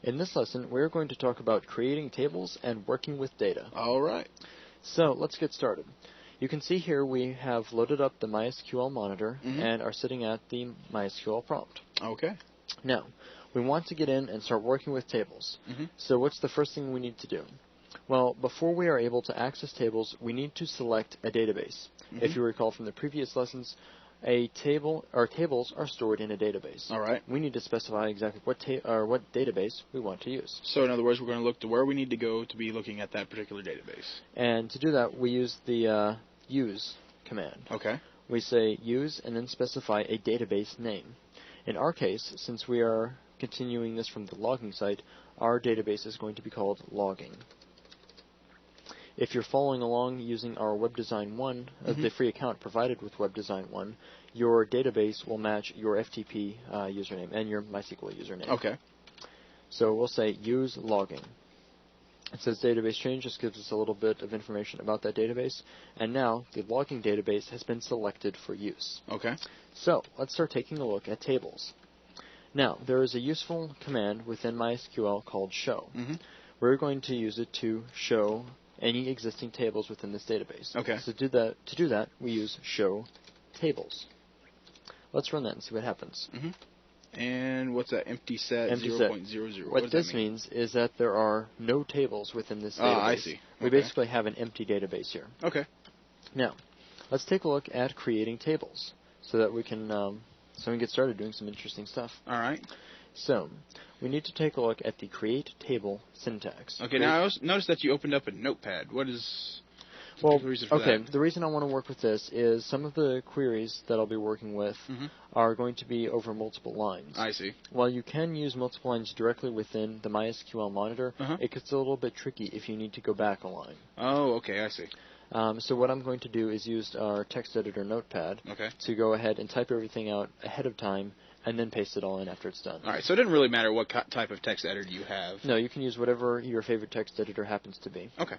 In this lesson, we're going to talk about creating tables and working with data. All right. So let's get started. You can see here we have loaded up the MySQL Monitor and are sitting at the MySQL prompt. Okay. Now, we want to get in and start working with tables. So what's the first thing we need to do? Well, before we are able to access tables, we need to select a database. If you recall from the previous lessons, tables are stored in a database. All right. We need to specify exactly what database we want to use. So in other words, we're going to look to where we need to go to be looking at that particular database. And to do that, we use the use command. Okay. We say use and then specify a database name. In our case, since we are continuing this from the logging site, our database is going to be called logging. If you're following along using our WebDesign 1, the free account provided with WebDesign 1, your database will match your FTP username and your MySQL username. Okay. So we'll say use logging. It says database change, just gives us a little bit of information about that database. And now the logging database has been selected for use. Okay. So let's start taking a look at tables. Now, there is a useful command within MySQL called show. We're going to use it to show any existing tables within this database. Okay. So to do that, we use show tables. Let's run that and see what happens. And what's that? Empty set Empty 0.00. What this means is that there are no tables within this database. Ah, I see. We basically have an empty database here. Okay. Now, let's take a look at creating tables so that we can get started doing some interesting stuff. All right. So, we need to take a look at the create table syntax. Okay, now I noticed that you opened up a notepad. What is the reason for that? The reason I want to work with this is some of the queries that I'll be working with are going to be over multiple lines. I see. While you can use multiple lines directly within the MySQL Monitor, it gets a little bit tricky if you need to go back a line. Oh, okay, I see. So what I'm going to do is use our text editor notepad to go ahead and type everything out ahead of time and then paste it all in after it's done. All right, so it didn't really matter what type of text editor you have. No, you can use whatever your favorite text editor happens to be. Okay.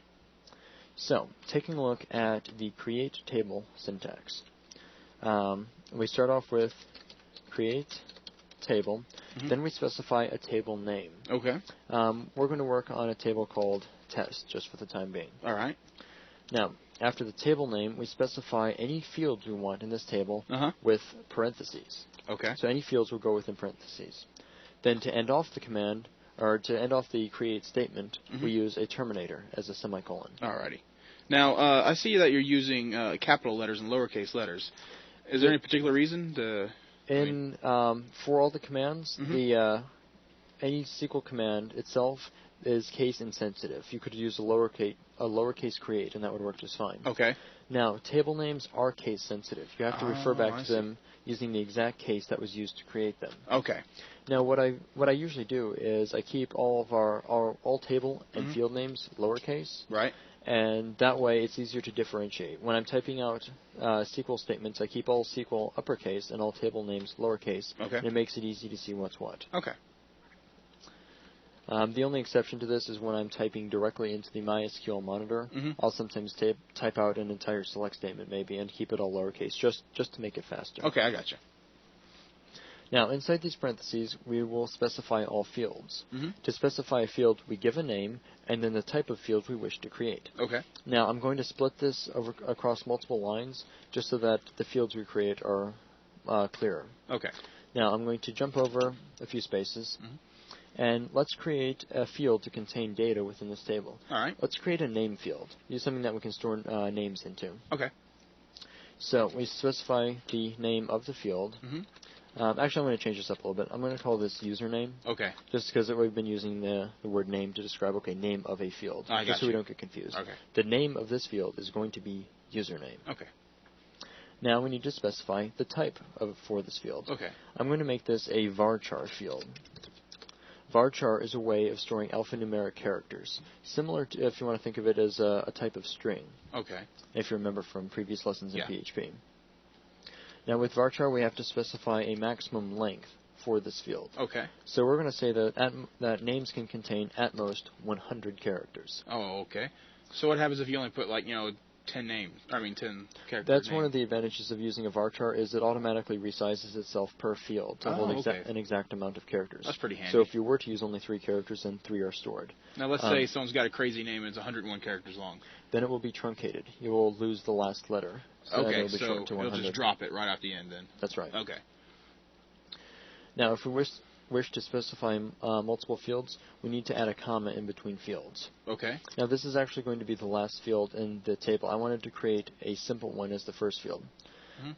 So, taking a look at the create table syntax. We start off with create table, then we specify a table name. Okay. We're going to work on a table called test, just for the time being. All right. Now, after the table name, we specify any fields we want in this table with parentheses. Okay. So any fields will go within parentheses. Then to end off the command, or to end off the create statement, we use a terminator as a semicolon. Alrighty. Now, I see that you're using capital letters and lowercase letters. Is there any particular reason to... For all the commands, any SQL command itself is case insensitive. You could use a lowercase create, and that would work just fine. Okay. Now, table names are case sensitive. You have to refer back to them using the exact case that was used to create them. Okay. Now, what I usually do is I keep all of our all table and field names lowercase. Right. And that way, it's easier to differentiate. When I'm typing out SQL statements, I keep all SQL uppercase and all table names lowercase. Okay. And it makes it easy to see what's what. Okay. The only exception to this is when I'm typing directly into the MySQL Monitor. I'll sometimes type out an entire select statement maybe and keep it all lowercase just to make it faster. Okay, I gotcha. Now, inside these parentheses, we will specify all fields. To specify a field, we give a name and then the type of field we wish to create. Okay. Now, I'm going to split this across multiple lines just so that the fields we create are clearer. Okay. Now, I'm going to jump over a few spaces. And let's create a field to contain data within this table. All right. Let's create a name field. Use something that we can store names into. Okay. So we specify the name of the field. Actually, I'm going to change this up a little bit. I'm going to call this username. Okay. Just because we've been using the word name to describe, name of a field. Just so we don't get confused. Okay. The name of this field is going to be username. Okay. Now we need to specify the type for this field. Okay. I'm going to make this a varchar field. Varchar is a way of storing alphanumeric characters, similar to, if you want to think of it as a type of string. Okay. If you remember from previous lessons in PHP. Now with varchar, we have to specify a maximum length for this field. Okay. So we're going to say that names can contain at most 100 characters. Oh, okay. So what happens if you only put 10 10 names. I mean 10 characters. That's one of the advantages of using a varchar is it automatically resizes itself per field to hold an exact amount of characters. That's pretty handy. So if you were to use only 3 characters, then 3 are stored. Now let's say someone's got a crazy name and it's 101 characters long. Then it will be truncated. You will lose the last letter. So Okay, it'll be shortened to 100. It'll just drop it right off the end then. That's right. Okay. Now, if we wish to specify multiple fields, we need to add a comma in between fields. Okay. Now, this is actually going to be the last field in the table. I wanted to create a simple one as the first field.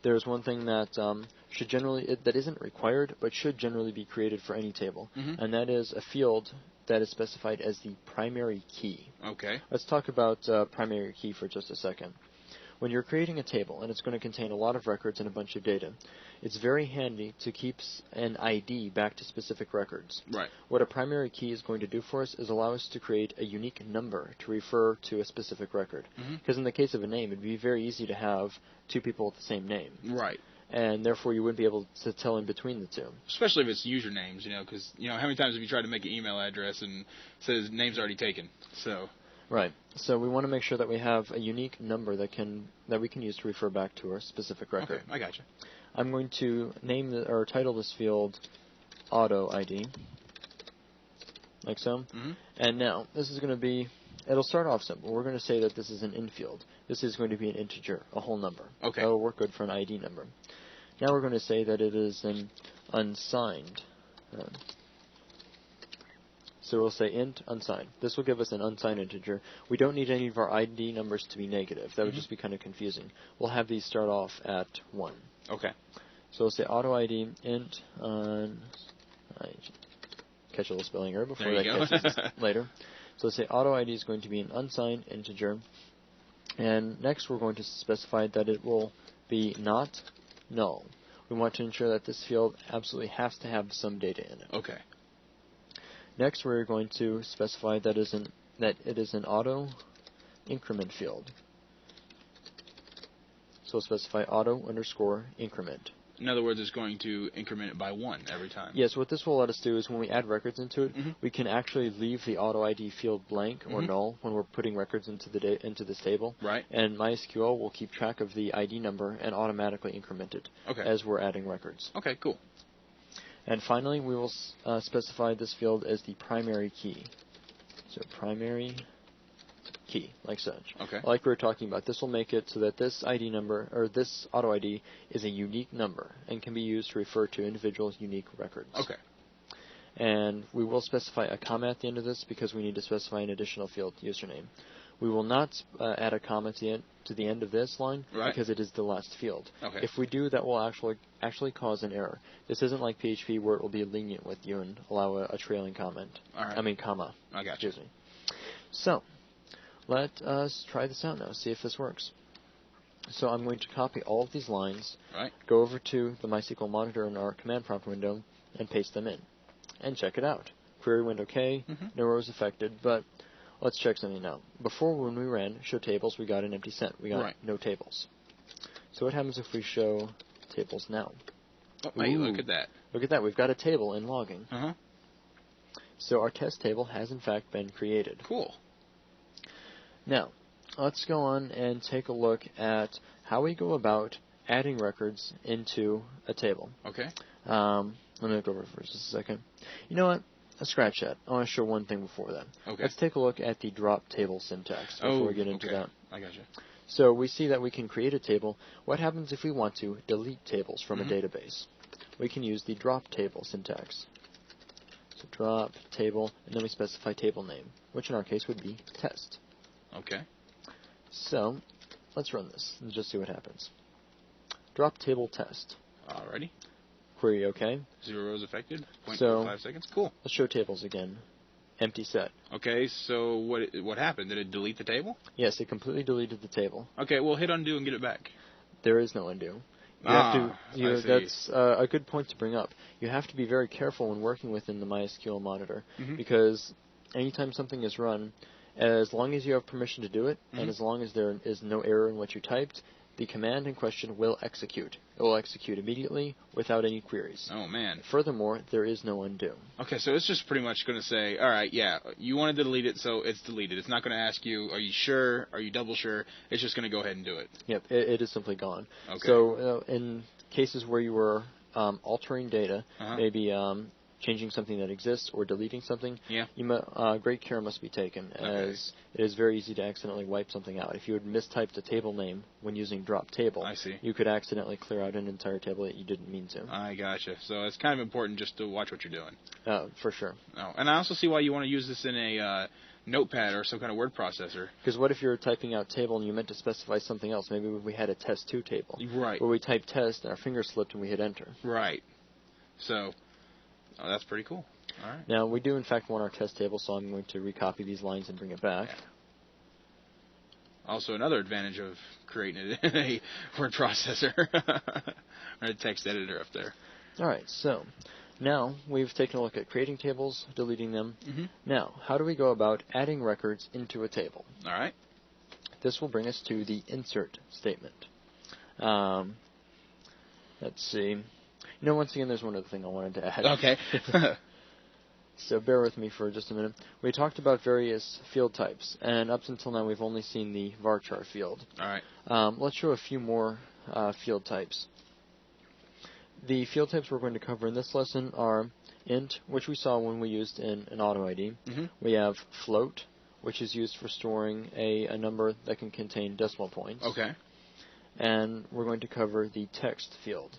There's one thing that that isn't required, but should generally be created for any table, and that is a field that is specified as the primary key. Okay. Let's talk about primary key for just a second. When you're creating a table, and it's going to contain a lot of records and a bunch of data, it's very handy to keep an ID back to specific records. Right. What a primary key is going to do for us is allow us to create a unique number to refer to a specific record. Because in the case of a name, it'd be very easy to have 2 people with the same name. Right. And therefore, you wouldn't be able to tell in between the 2. Especially if it's usernames, because, how many times have you tried to make an email address and it says name's already taken? So... Right. So we want to make sure that we have a unique number that we can use to refer back to our specific record. Okay, I gotcha. I'm going to or title this field auto ID, like so. And now this is going to be. It'll start off simple. We're going to say that this is an int field. This is going to be an integer, a whole number. Okay. That'll work good for an ID number. Now we're going to say that it is an unsigned. So we'll say int unsigned. This will give us an unsigned integer. We don't need any of our ID numbers to be negative. That would just be kind of confusing. We'll have these start off at 1. Okay. So we'll say auto ID int catch a little spelling error before that catches later. So let's say auto ID is going to be an unsigned integer. And next we're going to specify that it will be not null. We want to ensure that this field absolutely has to have some data in it. Okay. Next, we're going to specify that it is an auto increment field. So we'll specify auto underscore increment. In other words, it's going to increment it by 1 every time. Yes, what this will let us do is when we add records into it, we can actually leave the auto ID field blank or null when we're putting records into this table. Right. And MySQL will keep track of the ID number and automatically increment it as we're adding records. Okay, cool. And finally, we will specify this field as the primary key. So primary key, like such. Okay. Like we were talking about, this will make it so that this ID number, or this auto ID, is a unique number and can be used to refer to individual unique records. Okay. And we will specify a comma at the end of this because we need to specify an additional field, username. We will not add a comma to the end of this line because it is the last field. Okay. If we do, that will actually cause an error. This isn't like PHP where it will be lenient with you and allow a trailing comment. All right. Comma. I got you. Excuse me. So, let us try this out now, see if this works. So I'm going to copy all of these lines, go over to the MySQL Monitor in our command prompt window, and paste them in. And check it out. Query went okay, no rows affected, but let's check something now. Before, when we ran show tables, we got an empty set. We got no tables. So what happens if we show tables now? Oh, wait, look at that. Look at that. We've got a table in logging. So our test table has, in fact, been created. Cool. Now, let's go on and take a look at how we go about adding records into a table. Okay. Let me go over for just a second. You know what? Scratch that. I want to show one thing before that. Okay. Let's take a look at the drop table syntax before we get into that. I gotcha. So we see that we can create a table. What happens if we want to delete tables from a database? We can use the drop table syntax. So drop table, and then we specify table name, which in our case would be test. Okay. So let's run this and just see what happens. Drop table test. Alrighty. Query OK. 0 rows affected. 0.5 So seconds. Cool. Let's show tables again. Empty set. Okay, so what happened? Did it delete the table? Yes, it completely deleted the table. Okay, well, hit undo and get it back. There is no undo. That's a good point to bring up. You have to be very careful when working within the MySQL Monitor because anytime something is run, as long as you have permission to do it and as long as there is no error in what you typed, the command in question will execute. It will execute immediately without any queries. Oh, man. Furthermore, there is no undo. Okay, so it's just pretty much going to say, all right, yeah, you wanted to delete it, so it's deleted. It's not going to ask you, are you sure? Are you double sure? It's just going to go ahead and do it. Yep, it is simply gone. Okay. So in cases where you were altering data, Uh-huh. maybe changing something that exists or deleting something, Yeah. great care must be taken, Okay. as it is very easy to accidentally wipe something out. If you had mistyped a table name when using drop table, I see. you could accidentally clear out an entire table that you didn't mean to. I gotcha. So it's kind of important just to watch what you're doing. For sure. Oh, and I also see why you want to use this in a notepad or some kind of word processor. Because what if you were typing out table and you meant to specify something else? Maybe we had a test2 table. Right. Where we typed test and our finger slipped and we hit enter. Right. So, that's pretty cool. All right. Now, we do in fact want our test table, so I'm going to recopy these lines and bring it back. Yeah. Also, another advantage of creating it in a word processor or a text editor up there. All right, so now we've taken a look at creating tables, deleting them. Mm-hmm. Now, how do we go about adding records into a table? All right. This will bring us to the insert statement. Let's see. Once again, there's one other thing I wanted to add. Okay. So bear with me for just a minute. We talked about various field types, and up until now we've only seen the varchar field. All right. Let's show a few more field types. The field types we're going to cover in this lesson are int, which we saw when we used an auto ID. Mm-hmm. We have float, which is used for storing a number that can contain decimal points. Okay. And we're going to cover the text field.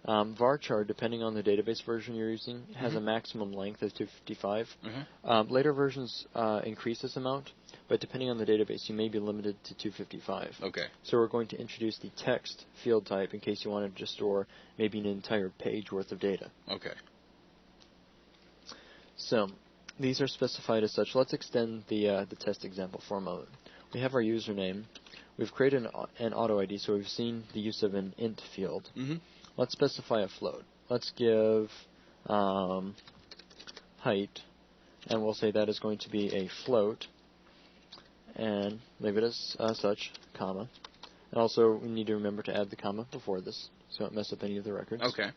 Varchar, depending on the database version you're using, has a maximum length of 255. Mm-hmm. Later versions increase this amount, but depending on the database, you may be limited to 255. Okay. So we're going to introduce the text field type in case you wanted to store maybe an entire page worth of data. Okay. So these are specified as such. Let's extend the test example for a moment. We have our username. We've created an auto ID, so we've seen the use of an int field. Mm-hmm. Let's specify a float. Let's give height, and we'll say that is going to be a float, and leave it as such, comma. And also, we need to remember to add the comma before this, so don't mess up any of the records. Okay.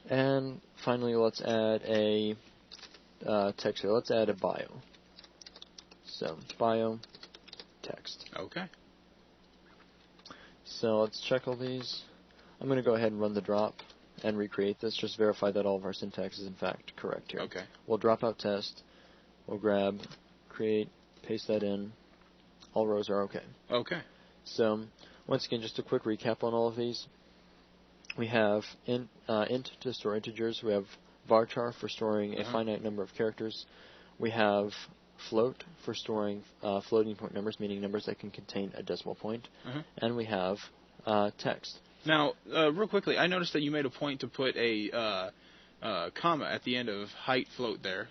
And finally, let's add a text here. Let's add a bio. So, bio, text. Okay. So let's check all these. I'm going to go ahead and run the drop and recreate this. Just verify that all of our syntax is in fact correct here. Okay. We'll drop out test. We'll grab, create, paste that in. All rows are okay. Okay. So once again, just a quick recap on all of these. We have int to store integers. We have varchar for storing a finite number of characters. We have float for storing floating point numbers, meaning numbers that can contain a decimal point. And we have text. Now, real quickly, I noticed that you made a point to put a comma at the end of height float there,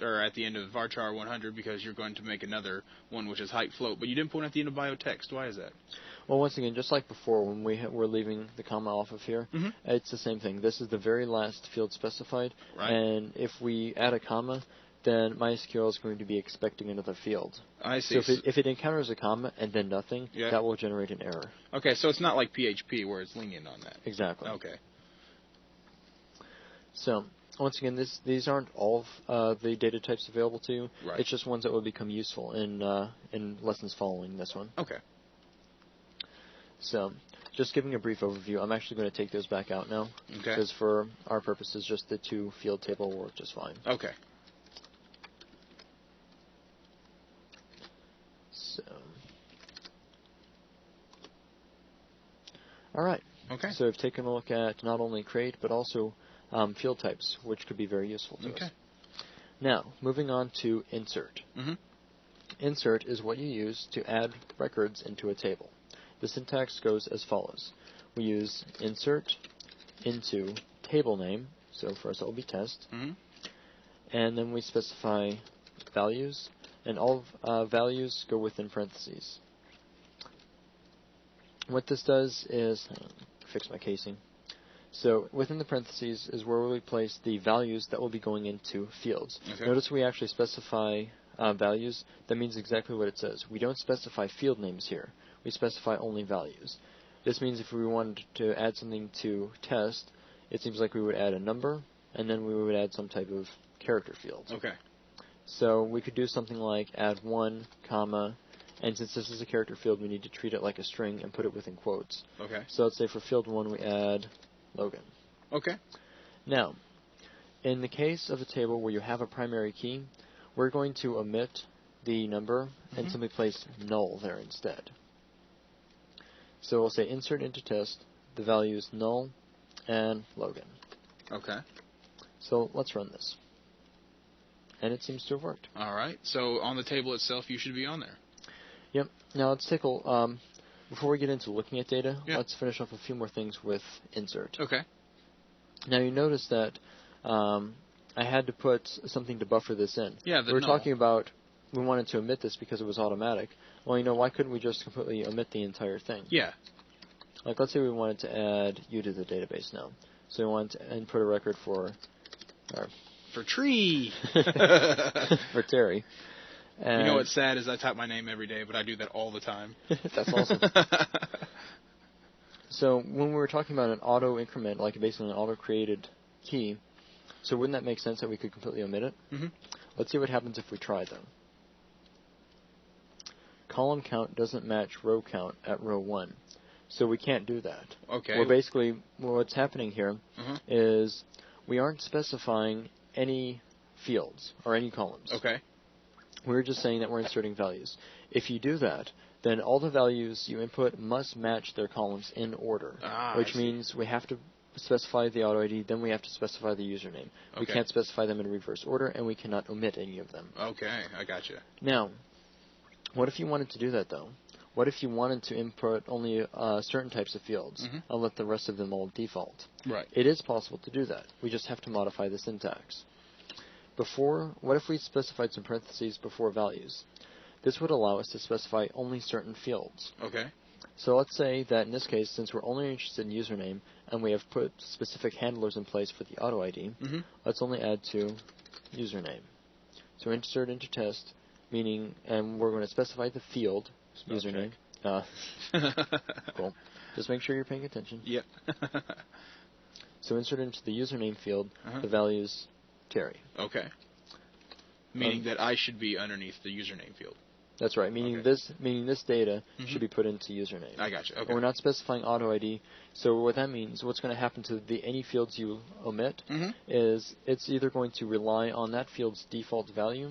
or at the end of varchar 100, because you're going to make another one which is height float, but you didn't put it at the end of bio text. Why is that? Well, once again, just like before, when we're leaving the comma off of here, it's the same thing. This is the very last field specified, and if we add a comma, then MySQL is going to be expecting another field. I see. So if it encounters a comma and then nothing, that will generate an error. Okay, so it's not like PHP where it's lenient on that. Exactly. Okay. So, once again, these aren't all of the data types available to you. Right. It's just ones that will become useful in lessons following this one. Okay. So, just giving a brief overview, I'm actually going to take those back out now. Okay. Because for our purposes, just the two field table will work just fine. Okay. So, all right. Okay. So we've taken a look at not only create, but also field types, which could be very useful to us. Now, moving on to insert. Insert is what you use to add records into a table. The syntax goes as follows. We use insert into table name, so for us it will be test, and then we specify values, and all values go within parentheses. What this does is, fix my casing. So within the parentheses is where we place the values that will be going into fields. Okay. Notice we actually specify values. That means exactly what it says. We don't specify field names here. we specify only values. This means if we wanted to add something to test, it seems like we would add a number, and then we would add some type of character field. Okay. So we could do something like add 1, comma, and since this is a character field, we need to treat it like a string and put it within quotes. Okay. So let's say for field 1, we add Logan. Okay. Now, in the case of a table where you have a primary key, we're going to omit the number and simply place null there instead. So we'll say insert into test, the value is null, and Logan. Okay. So let's run this. And it seems to have worked. All right. So on the table itself, you should be on there. Yep. Now let's take a, before we get into looking at data, Yeah. let's finish off a few more things with insert. Okay. Now you notice that I had to put something to buffer this in. Yeah, we were talking about we wanted to omit this because it was automatic. Well, why couldn't we just completely omit the entire thing? Yeah. Like, let's say we wanted to add you to the database now. So we wanted to input a record for tree. for Terry. And you know what's sad is I type my name every day, but I do that all the time. That's awesome. So when we were talking about an auto increment, like basically an auto-created key, so wouldn't that make sense that we could completely omit it? Mm-hmm. Let's see what happens if we try, though. Column count doesn't match row count at row 1, so we can't do that. Okay. Well, basically, what's happening here is we aren't specifying any fields or any columns. Okay. We're just saying that we're inserting values. If you do that, then all the values you input must match their columns in order, which means we have to specify the auto ID, then we have to specify the username. Okay. We can't specify them in reverse order, and we cannot omit any of them. Okay, I gotcha. Now, what if you wanted to do that, though? What if you wanted to input only certain types of fields and let the rest of them all default? Right. It is possible to do that. We just have to modify the syntax. What if we specified some parentheses before values? This would allow us to specify only certain fields. Okay. So let's say that in this case, since we're only interested in username and we have put specific handlers in place for the auto ID, let's only add to username. So insert into test, meaning, and we're going to specify the field username. Cool. Just make sure you're paying attention. Yep. So insert into the username field the values Terry. Okay. Meaning that I should be underneath the username field. That's right. Meaning this data should be put into username. I gotcha. Okay. And we're not specifying auto ID. So what that means, what's going to happen to any fields you omit is it's either going to rely on that field's default value,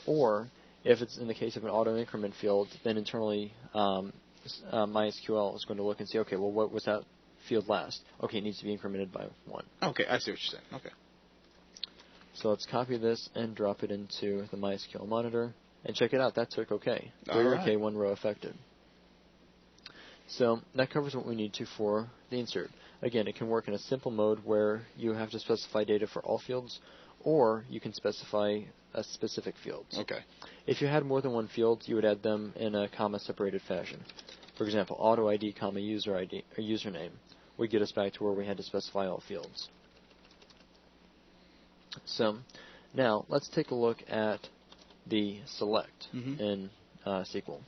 or if it's in the case of an auto increment field, then internally MySQL is going to look and see, okay, well, what was that field last? Okay, it needs to be incremented by 1. Okay, I see what you're saying. Okay. So let's copy this and drop it into the MySQL Monitor. And check it out, that took OK. 3 OK, 1 row affected. So that covers what we need to for the insert. Again, it can work in a simple mode where you have to specify data for all fields, or you can specify specific fields. Okay. If you had more than one field, you would add them in a comma-separated fashion. For example, auto ID, comma, user ID, or username would get us back to where we had to specify all fields. So now let's take a look at the select in SQL.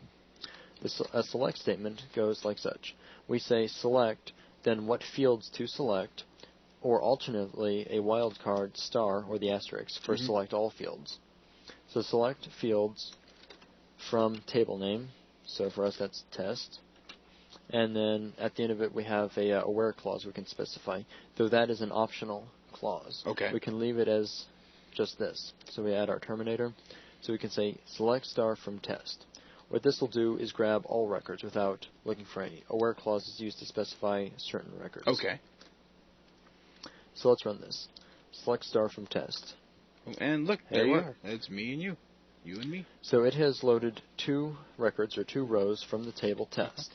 A select statement goes like such. We say select, then what fields to select, or alternately a wildcard star or the asterisk for select all fields. So select fields from table name. So for us that's test. And then at the end of it we have a where clause we can specify, though that is an optional clause. Okay. We can leave it as just this. So we add our terminator. So we can say select star from test. What this will do is grab all records without looking for any. A where clause is used to specify certain records. Okay. So let's run this. Select star from test. And look, there you are. It's me and you. You and me. So it has loaded 2 records or 2 rows from the table test.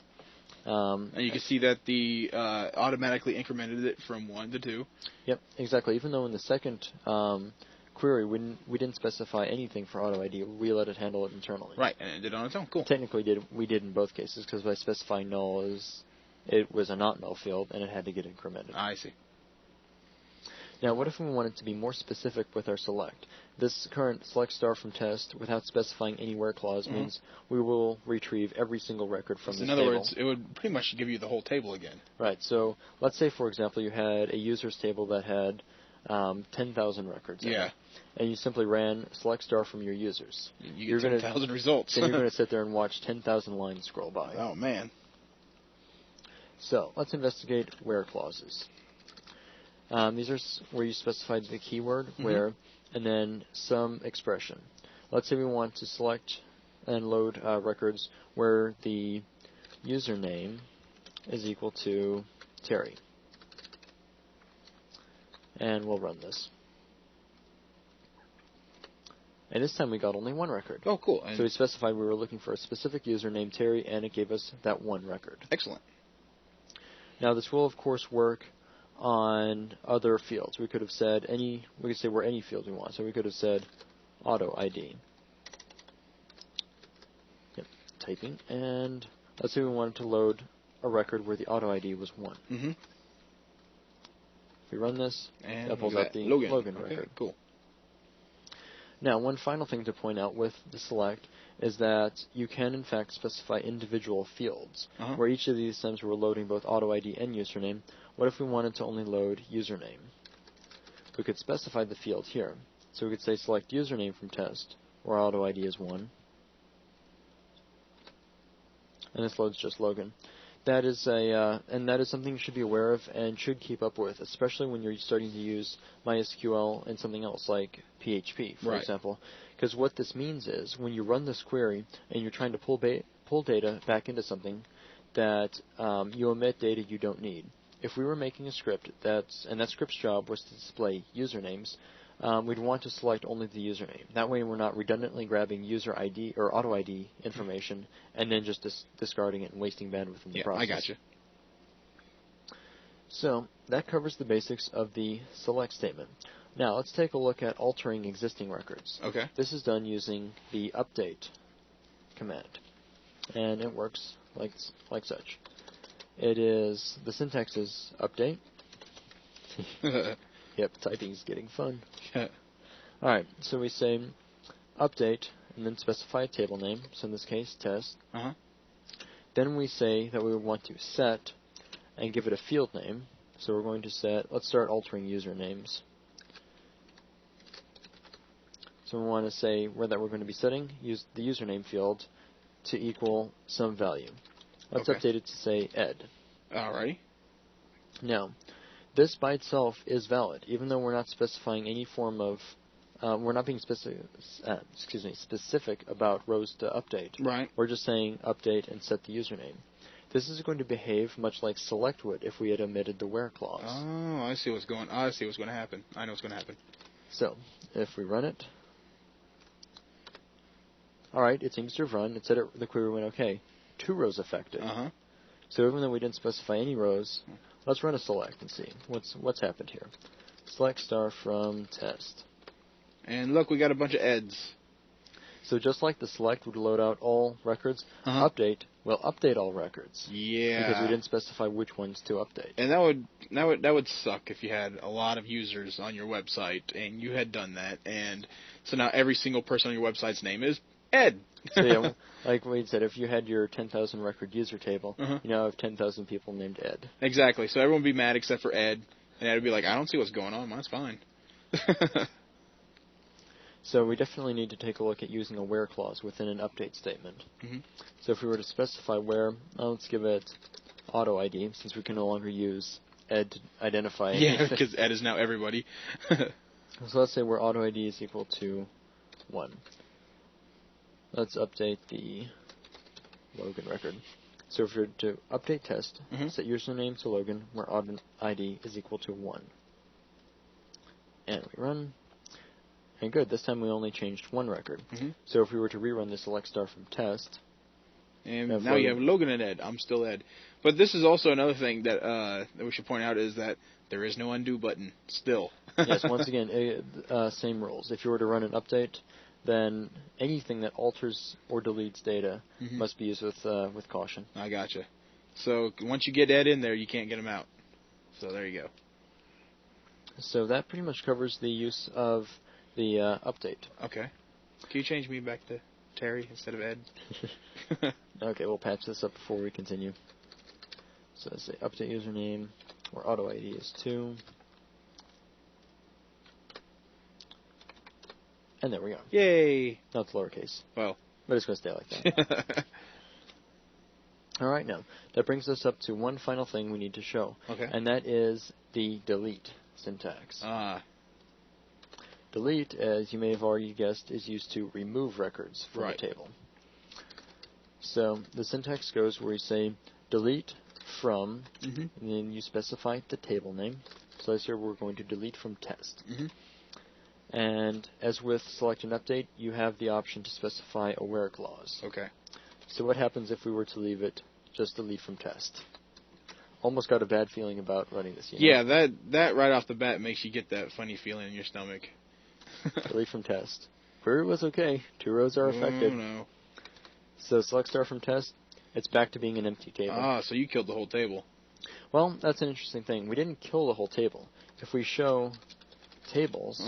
And you can see that the automatically incremented it from 1 to 2. Yep, exactly. Even though in the second query we didn't specify anything for auto ID, we let it handle it internally. Right, and it did on its own. Cool. Technically, we did in both cases, because by specifying null, it was a not null field, and it had to get incremented. I see. Now, what if we wanted to be more specific with our select? This current select star from test, without specifying any where clause, means we will retrieve every single record from this table. In other words, it would pretty much give you the whole table again. Right. So let's say, for example, you had a users table that had 10,000 records in it, and you simply ran select star from your users. You get 10,000 results. Then you're going to sit there and watch 10,000 lines scroll by. Oh, man. So let's investigate where clauses. These are where you specify the keyword, where, and then some expression. Let's say we want to select and load records where the username is equal to Terry. And we'll run this. And this time we got only one record. Oh, cool. And so we specified we were looking for a specific username, Terry, and it gave us that one record. Excellent. Now this will, of course, work on other fields. We could have said we could say where any field we want. So we could have said auto ID. Yep, typing. And let's say we wanted to load a record where the auto ID was 1. If we run this, and that pulls up the Logan record. Cool. Now, one final thing to point out with the select is that you can, in fact, specify individual fields, where each of these times we're loading both auto ID and username. What if we wanted to only load username? We could specify the field here. So we could say select username from test, where auto ID is 1. And this loads just Logan. That is something you should be aware of and should keep up with, especially when you're starting to use MySQL and something else like PHP, for example. Because what this means is when you run this query and you're trying to pull data back into something, that you omit data you don't need. If we were making a script and that script's job was to display usernames, we'd want to select only the username. That way we're not redundantly grabbing user ID or auto ID information and then just discarding it and wasting bandwidth in the process. I gotcha. So that covers the basics of the select statement. Now let's take a look at altering existing records. Okay. This is done using the update command, and it works like such. The syntax is update. Yep, typing's getting fun. Alright, so we say update and then specify a table name, so in this case test. Then we say that we want to set and give it a field name. So we're going to set, let's start altering usernames. So we want to say that we're going to be setting the username field to equal some value. Let's update it to say ed. Alrighty. Now, this by itself is valid, even though we're not specifying any form of, we're not being specific about rows to update. Right. We're just saying update and set the username. This is going to behave much like select would if we had omitted the where clause. Oh, I see what's going to happen. I know what's going to happen. So, if we run it, alright, it seems to have run. It said the query went okay. 2 rows affected. So even though we didn't specify any rows, let's run a select and see what's happened here. Select star from test. And look, we got a bunch of eds. So just like the select would load out all records, update will update all records. Yeah. Because we didn't specify which ones to update. And that would suck if you had a lot of users on your website and you had done that, and so now every single person on your website's name is Ed. So yeah, like Wade said, if you had your 10,000 record user table, you now have 10,000 people named Ed. Exactly. So everyone would be mad except for Ed, and Ed would be like, I don't see what's going on. Mine's fine. So we definitely need to take a look at using a where clause within an update statement. So if we were to specify where, let's give it auto ID, since we can no longer use Ed to identify anything. Yeah, because Ed is now everybody. So let's say where auto ID is equal to 1. Let's update the Logan record. So if you're to update test, set username to Logan, where auto ID is equal to 1. And we run. And good, this time we only changed 1 record. So if we were to rerun the select star from test, and now you have Logan and Ed. I'm still Ed. But this is also another thing that we should point out is that there is no undo button still. Yes, once again, same rules. If you were to run an update, then anything that alters or deletes data must be used with caution. I gotcha. So once you get Ed in there, you can't get him out. So there you go. So that pretty much covers the use of the update. Okay. Can you change me back to Terry instead of Ed? Okay, we'll patch this up before we continue. So let's say update username, or auto ID is 2. And there we go. Yay! Now it's lowercase. Well. But it's going to stay like that. Alright, now, that brings us up to one final thing we need to show. Okay. And that is the delete syntax. Delete, as you may have already guessed, is used to remove records from a table. So the syntax goes where you say delete from, and then you specify the table name. So let's say we're going to delete from test. And as with select and update, you have the option to specify a where clause. Okay. So what happens if we were to leave it just delete from test? Almost got a bad feeling about running this. Yeah, that right off the bat makes you get that funny feeling in your stomach. Delete from test. Query was okay. 2 rows are affected. Oh no. So select star from test. It's back to being an empty table. So you killed the whole table. Well, that's an interesting thing. We didn't kill the whole table. If we show tables,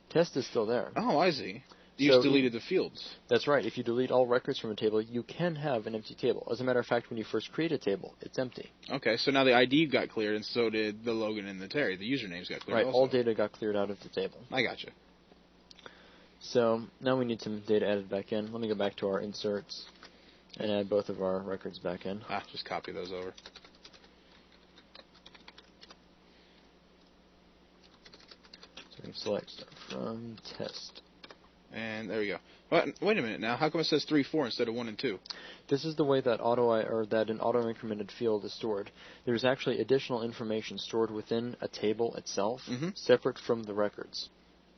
test is still there. Oh, I see. You just deleted the fields. That's right. If you delete all records from a table, you can have an empty table. As a matter of fact, when you first create a table, it's empty. Okay, so now the ID got cleared, and so did the Logan and the Terry. The usernames got cleared also. All data got cleared out of the table. I gotcha. So now we need some data added back in. Let me go back to our inserts and add both of our records back in. Just copy those over. So we can select star from test. And there we go. Wait a minute now. How come it says 3, 4 instead of 1 and 2? This is the way that an auto-incremented field is stored. There's actually additional information stored within a table itself, separate from the records.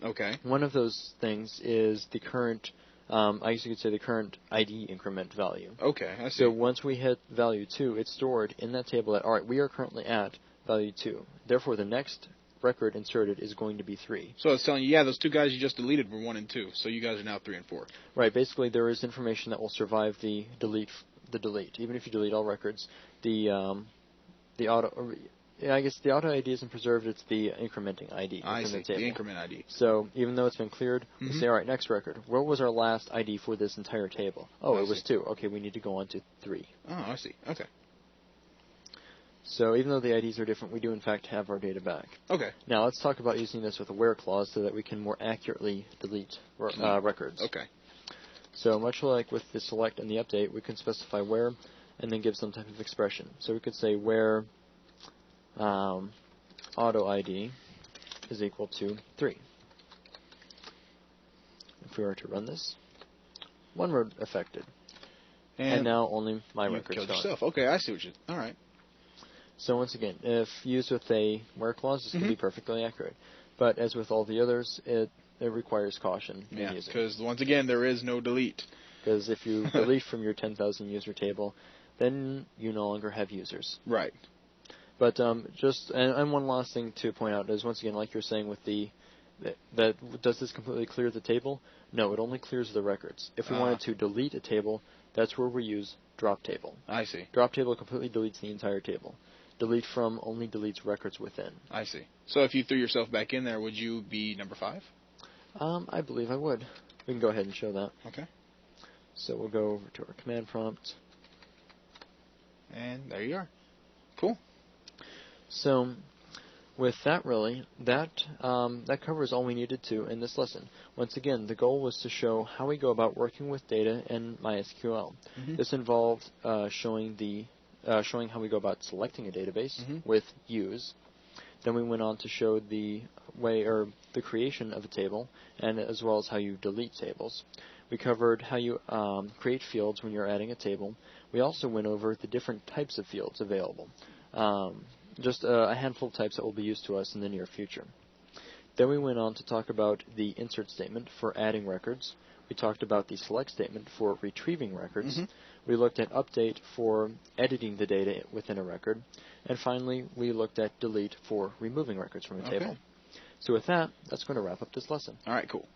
Okay. One of those things is the current, I guess you could say the current ID increment value. Okay, I see. So once we hit value 2, it's stored in that table that, alright, we are currently at value 2. Therefore, the next record inserted is going to be 3. So it's telling you, yeah, those 2 guys you just deleted were 1 and 2, so you guys are now 3 and 4. Right, basically there is information that will survive the delete. Even if you delete all records, the auto ID isn't preserved, it's the incrementing ID. I see, the table. The increment ID. So even though it's been cleared, we say, alright, next record. What was our last ID for this entire table? Oh, it was 2. Okay, we need to go on to 3. Oh, I see. Okay. So even though the IDs are different, we do in fact have our data back. Okay. Now let's talk about using this with a where clause so that we can more accurately delete records. Okay. So much like with the select and the update, we can specify where and then give some type of expression. So we could say where auto ID is equal to 3. If we were to run this, 1 row affected. And now only my record's killed gone. Yourself. Okay, I see what you... All right. So once again, if used with a where clause, this can be perfectly accurate. But as with all the others, it requires caution. Yeah, because once again, there is no delete. Because if you delete from your 10,000 user table, then you no longer have users. Right. But and one last thing to point out is, once again, like you're saying with does this completely clear the table? No, it only clears the records. If we wanted to delete a table, that's where we use drop table. I see. Drop table completely deletes the entire table. Delete from only deletes records within. I see. So if you threw yourself back in there, would you be number 5? I believe I would. We can go ahead and show that. Okay. So we'll go over to our command prompt. And there you are. Cool. So with that, really, that covers all we needed to in this lesson. Once again, the goal was to show how we go about working with data in MySQL. This involved showing how we go about selecting a database with use. Then we went on to show the creation of a table, and as well as how you delete tables. We covered how you create fields when you're adding a table. We also went over the different types of fields available. Just a handful of types that will be used to us in the near future. Then we went on to talk about the insert statement for adding records. We talked about the select statement for retrieving records. We looked at update for editing the data within a record. And finally, we looked at delete for removing records from a table. So with that, that's going to wrap up this lesson. All right, cool.